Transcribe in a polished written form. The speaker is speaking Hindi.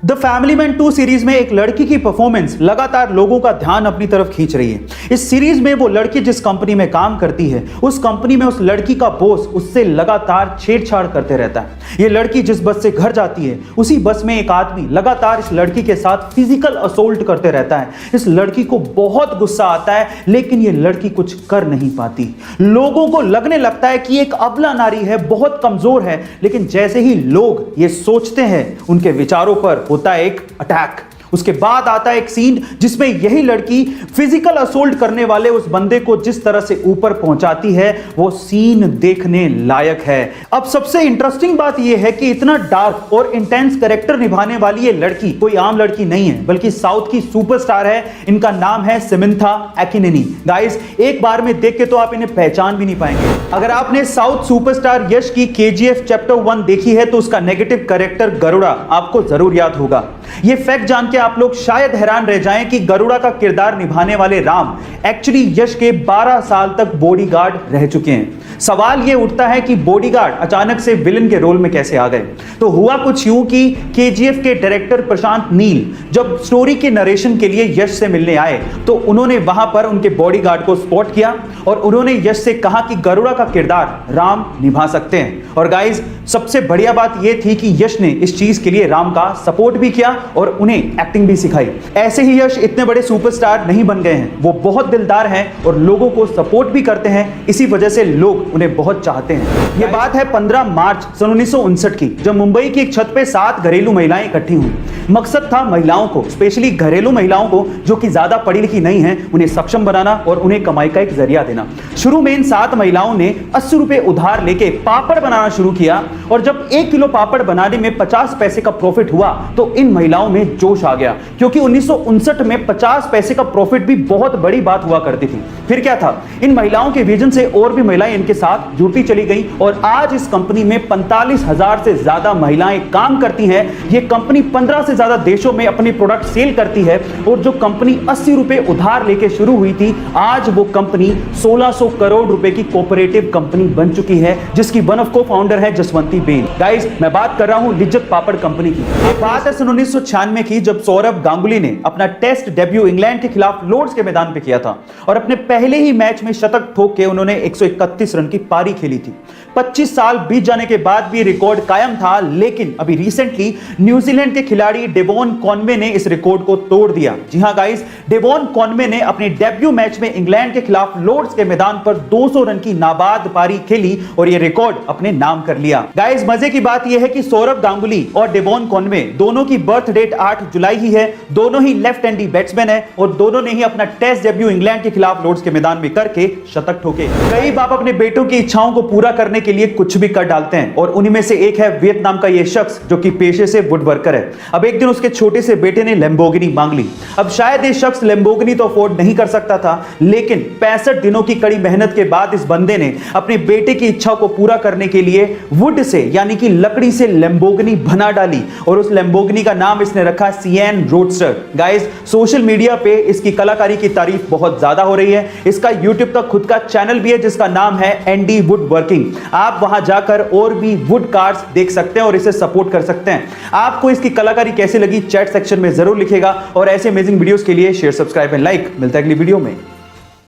द फैमिली मैन 2 सीरीज में एक लड़की की परफॉर्मेंस लगातार लोगों का ध्यान अपनी तरफ खींच रही है। इस सीरीज में वो लड़की जिस कंपनी में काम करती है, उस कंपनी में उस लड़की का बॉस उससे लगातार छेड़छाड़ करते रहता है। ये लड़की जिस बस से घर जाती है, उसी बस में एक आदमी लगातार इस लड़की के साथ फिजिकल असोल्ट करते रहता है। इस लड़की को बहुत गुस्सा आता है, लेकिन ये लड़की कुछ कर नहीं पाती। लोगों को लगने लगता है कि एक अबला नारी है, बहुत कमजोर है, लेकिन जैसे ही लोग ये सोचते हैं, उनके विचारों पर होता है एक अटैक। उसके बाद आता है एक सीन जिसमें यही लड़की फिजिकल असोल्ट करने वाले उस बंदे को जिस तरह से ऊपर पहुंचाती है, वो सीन देखने लायक है। अब सबसे इंटरेस्टिंग बात यह है कि इतना डार्क और इंटेंस कैरेक्टर निभाने वाली ये लड़की कोई आम लड़की नहीं है, बल्कि साउथ की सुपरस्टार है। इनका नाम है समंथा अकिनेनी। गाइस, एक बार में देख के तो आप इन्हें पहचान भी नहीं पाएंगे। अगर आपने साउथ सुपरस्टार यश की KGF चैप्टर 1 देखी है, तो उसका नेगेटिव कैरेक्टर गरुड़ा आपको जरूर याद होगा। ये फैक्ट जान के आप लोग शायद हैरान रह जाएं कि गरुड़ा का किरदार निभाने वाले राम एक्चुअली यश के 12 साल तक बॉडीगार्ड रह चुके हैं। सवाल यह उठता है कि बॉडीगार्ड अचानक से विलन के रोल में कैसे आ गए। तो हुआ कुछ यूं कि KGF के डायरेक्टर प्रशांत नील जब स्टोरी के नरेशन के लिए यश से मिलने आए, तो उन्होंने वहां पर उनके बॉडीगार्ड को स्पॉट किया और उन्होंने यश से कहा कि गरुड़ा का किरदार राम निभा सकते हैं। और गाइस, सबसे बढ़िया बात यह थी कि यश ने इस चीज के लिए राम का सपोर्ट भी किया और उन्हें एक्टिंग भी सिखाई। ऐसे ही यश इतने बड़े सुपरस्टार नहीं बन गए हैं, वो बहुत दिलदार हैं और लोगों को सपोर्ट भी करते हैं। इसी वजह से लोग उन्हें बहुत चाहते हैं। यह बात है 15 मार्च सन 1959 की, जब मुंबई की एक छत पे 7 घरेलू महिलाएं इकट्ठी हुई। मकसद था महिलाओं को, स्पेशली घरेलू महिलाओं को जो कि ज्यादा पढ़ी लिखी नहीं है, उन्हें सक्षम बनाना और उन्हें कमाई का एक जरिया देना। शुरू में इन 7 महिलाओं ने 80 रुपए उधार लेके पापड़ बनाना शुरू किया और जब 1 किलो पापड़ बनाने में 50 पैसे का प्रॉफिट हुआ, तो इन महिलाओं में जोश आ गया, क्योंकि 1959 में 50 पैसे का प्रॉफिट भी बहुत बड़ी बात हुआ करती थी। फिर क्या था, इन महिलाओं के विजन से और भी महिलाएं इनके साथ जुड़ती चली गई और आज इस कंपनी में 45,000 से ज्यादा महिलाएं काम करती हैं। ये कंपनी 15 से ज्यादा देशों में अपनी प्रोडक्ट सेल करती है और जो कंपनी 80 रुपए उधार लेके शुरू हुई थी, आज वो कंपनी 1600 करोड़ रुपए की कोऑपरेटिव कंपनी बन चुकी है, जिसकी वन ऑफ को फाउंडर है जसवंती बेन। गाइस, मैं बात कर रहा हूं लिज्जत पापड़ कंपनी की। ये बात है सन 1996 की, जब सौरभ गांगुली ने अपना टेस्ट डेब्यू इंग्लैंड के खिलाफ लॉर्ड्स के मैदान पे किया था और अपने पहले ही मैच में शतक ठोक के उन्होंने 131 रन की पारी खेली थी। 25 साल बीत जाने के बाद भी रिकॉर्ड कायम था, लेकिन अभी रिसेंटली न्यूजीलैंड के खिलाड़ी डेवॉन कॉनवे ने इस रिकॉर्ड को तोड़ दिया। जी हां गाइस, डेवॉन कॉनवे ने अपने डेब्यू मैच में इंग्लैंड के खिलाफ लॉर्ड्स के मैदान पर 200 रन की नाबाद पारी खेली और यह रिकॉर्ड अपने नाम कर लिया। गाइस, मजे की बात यह है कि सौरभ गांगुली और डेवॉन कॉनवे दोनों की बर्थ डेट 8 जुलाई ही है। दोनों ही लेफ्ट हैंडी बैट्समैन है और दोनों ने ही अपना टेस्ट डेब्यू इंग्लैंड के खिलाफ लॉर्ड्स के मैदान में करके शतक ठोके। कई बाप अपने बेटों की इच्छाओं को पूरा करने के लिए कुछ भी कर डालते हैं और उन्हीं में से एक है वियतनाम का यह शख्स जो कि पेशे से वुड वर्कर है। अब एक दिन उसके छोटे से बेटे ने लैम्बोर्गिनी मांग ली। अब शायद ये शख्स लैम्बोर्गिनी तो अफोर्ड नहीं कर सकता था, लेकिन 65 दिनों की कड़ी मेहनत के बाद इस बंदे ने अपने बेटे की इच्छा को पूरा करने के लिए वुड से, यानी कि लकड़ी से लैम्बोर्गिनी बना डाली और उस लैम्बोर्गिनी का नाम इसने रखा सिएन रोडस्टर। गाइस, सोशल मीडिया पे इसकी कलाकारी की तारीफ बहुत ज्यादा हो रही है। इसका यूट्यूब तक खुद का चैनल भी है जिसका नाम है एंडी वुड वर्किंग। आप वहां जाकर और भी वुड कार्स देख सकते हैं और इसे सपोर्ट कर सकते हैं। आपको इसकी कलाकारी कैसी लगी चैट सेक्शन में जरूर लिखेगा और ऐसे अमेजिंग वीडियोस के लिए शेयर, सब्सक्राइब एंड लाइक। मिलता है अगली वीडियो में।